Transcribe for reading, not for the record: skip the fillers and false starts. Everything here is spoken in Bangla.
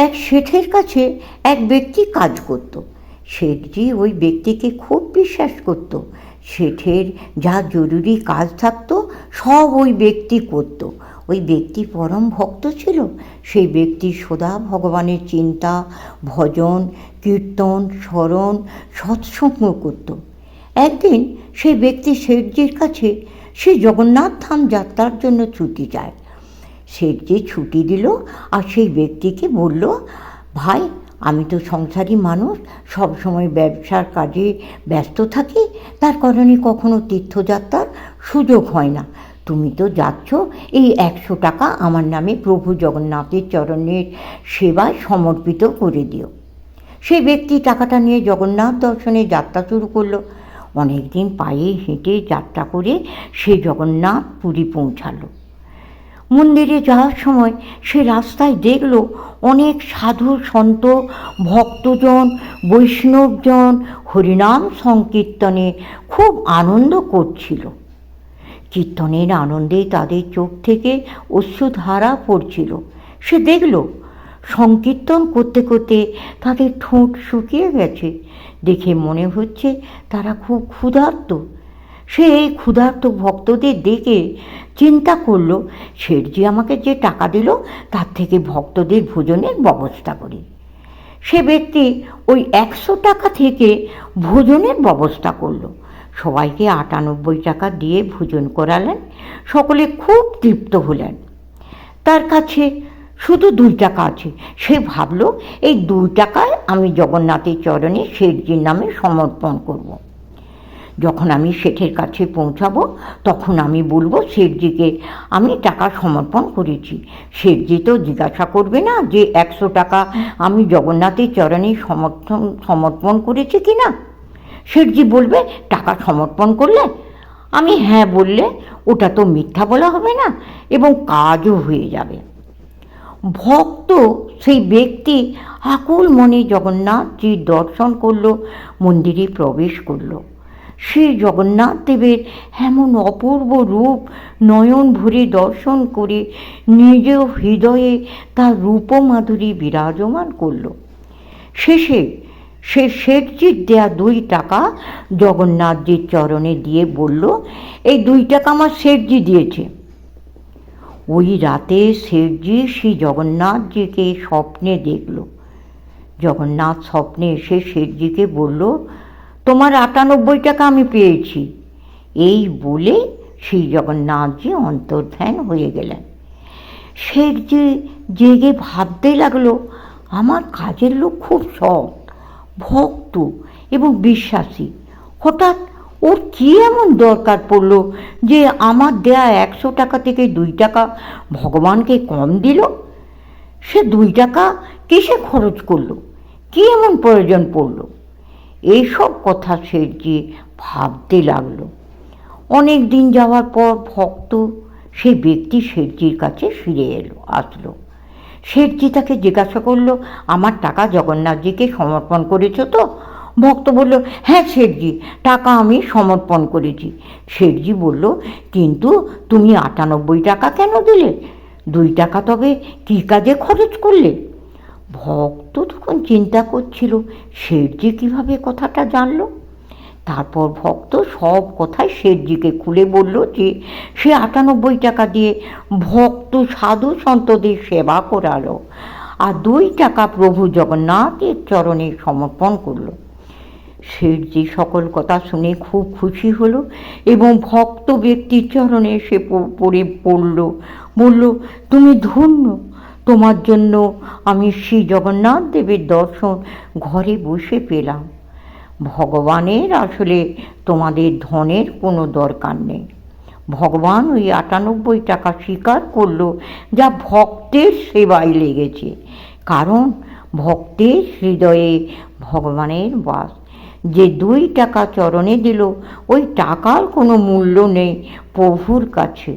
এক শেঠের কাছে এক ব্যক্তি কাজ করত। শেঠজি ওই ব্যক্তিকে খুব বিশ্বাস করত। শেঠের যা জরুরি কাজ থাকতো সব ওই ব্যক্তি করত। ওই ব্যক্তি পরম ভক্ত ছিল। সেই ব্যক্তি সদা ভগবানের চিন্তা, ভজন, কীর্তন, স্মরণ, সৎসঙ্গ করত। একদিন সেই ব্যক্তি শেঠজির কাছে সেই জগন্নাথ ধাম যাত্রার জন্য ছুটি চায়। শেঠজি ছুটি দিল আর সেই ব্যক্তিকে বলল, ভাই, আমি তো সংসারী মানুষ, সব সময় ব্যবসার কাজে ব্যস্ত থাকি, তার কারণে কখনো তীর্থযাত্রার সুযোগ হয় না। তুমি তো যাচ্ছ, এই 100 টাকা আমার নামে প্রভু জগন্নাথের চরণের সেবায় সমর্পিত করে দিও। সেই ব্যক্তি টাকাটা নিয়ে জগন্নাথ দর্শনে যাত্রা শুরু করলো। অনেক দিন পায়ে হেঁটে যাত্রা করে সে জগন্নাথ পুরী পৌঁছালো। মন্দিরে যাওয়ার সময় সে রাস্তায় দেখল অনেক সাধু সন্ত, ভক্তজন, বৈষ্ণবজন হরিনাম সংকীর্তনে খুব আনন্দ করছিল। কীর্তনের আনন্দে তাদের চোখ থেকে অশ্রুধারা পড়ছিল। সে দেখল সংকীর্তন করতে করতে তাদের ঠোঁট শুকিয়ে গেছে। দেখে মনে হচ্ছে তারা খুব ক্ষুধার্ত। সে এই ক্ষুধার্ত ভক্তদের দেখে চিন্তা করল, শেঠজি আমাকে যে টাকা দিল তার থেকে ভক্তদের ভোজনের ব্যবস্থা করি। সে ব্যক্তি ওই 100 টাকা থেকে ভোজনের ব্যবস্থা করল। সবাইকে 98 টাকা দিয়ে ভোজন করালেন। সকলে খুব তৃপ্ত হলেন। তার কাছে শুধু 2 টাকা আছে। সে ভাবল, এই 2 টাকায় আমি জগন্নাথের চরণে শেঠজির নামে সমর্পণ করব। যখন আমি শেঠের কাছে পৌঁছাবো তখন আমি বলবো শেঠজিকে আমি টাকা সমর্পণ করেছি। শেঠজি তো জিজ্ঞাসা করবে না যে 100 টাকা আমি জগন্নাথের চরণে সমর্পণ করেছি কি না। শেঠজি বলবে, টাকা সমর্পণ করলে? আমি হ্যাঁ বললে ওটা তো মিথ্যা বলা হবে না এবং কাজও হয়ে যাবে। ভক্ত সেই ব্যক্তি আকুল মনে জগন্নাথজির দর্শন করলো, মন্দিরে প্রবেশ করলো। শ্রী জগন্নাথ দেবের এমন অপূর্ব রূপ নয়ন ভরে দর্শন করে নিজ হৃদয়ে তার রূপমাধুরী বিরাজমান করল। শেষে সে শেঠজির দেয়া 2 টাকা জগন্নাথজির চরণে দিয়ে বলল, এই 2 টাকা আমার শেঠজি দিয়েছে। ওই রাতে শেঠজি শ্রী জগন্নাথজিকে স্বপ্নে দেখল। জগন্নাথ স্বপ্নে এসে শেঠজিকে বলল, তোমার 98 টাকা আমি পেয়েছি। এই বলে শ্রী জগন্নাথজি অন্তর্ধান হয়ে গেলেন। শেঠজি জেগে ভাবতে লাগলো, আমার কাজের লোক খুব সৎ, ভক্ত এবং বিশ্বাসী। হঠাৎ ওর কী এমন দরকার পড়ল যে আমার দেয়া 100 টাকা থেকে 2 টাকা ভগবানকে কম দিল? সে 2 টাকা কিসে খরচ করলো? কী এমন প্রয়োজন পড়ল? এইসব কথা শেঠজি ভাবতে লাগলো। অনেক দিন যাওয়ার পর ভক্ত সেই ব্যক্তি শেঠজির কাছে ফিরে আসলো। শেঠজি তাকে জিজ্ঞাসা করলো, আমার টাকা জগন্নাথজিকে সমর্পণ করেছো তো? ভক্ত বলল, হ্যাঁ শেঠজি, টাকা আমি সমর্পণ করেছি। শেঠজি বলল, কিন্তু তুমি 98 টাকা কেন দিলে? 2 টাকা তবে কী কাজে খরচ করলে? ভক্ত তখন চিন্তা করছিল শেঠজি কীভাবে কথাটা জানল। তারপর ভক্ত সব কথাই শেঠজিকে খুলে বলল যে সে 98 টাকা দিয়ে ভক্ত সাধু সন্তদের সেবা করালো আর 2 টাকা প্রভু জগন্নাথের চরণে সমর্পণ করলো। শেঠজি সকল কথা শুনে খুব খুশি হলো এবং ভক্ত ব্যক্তির চরণে সে পড়ে পড়ল, বলল, তুমি ধন্য, তোমার জন্য আমি শ্রী জগন্নাথ দেবের দর্শন ঘরে বসে পেলাম। ভগবানের আসলে তোমাদের ধনের কোনো দরকার নেই। ভগবান ওই 98 টাকা স্বীকার করল যা ভক্তের সেবায় লেগেছে, কারণ ভক্তের হৃদয়ে ভগবানের বাস। যে 2 টাকা চরণে দিল ওই টাকার কোনো মূল্য নেই প্রভুর কাছে।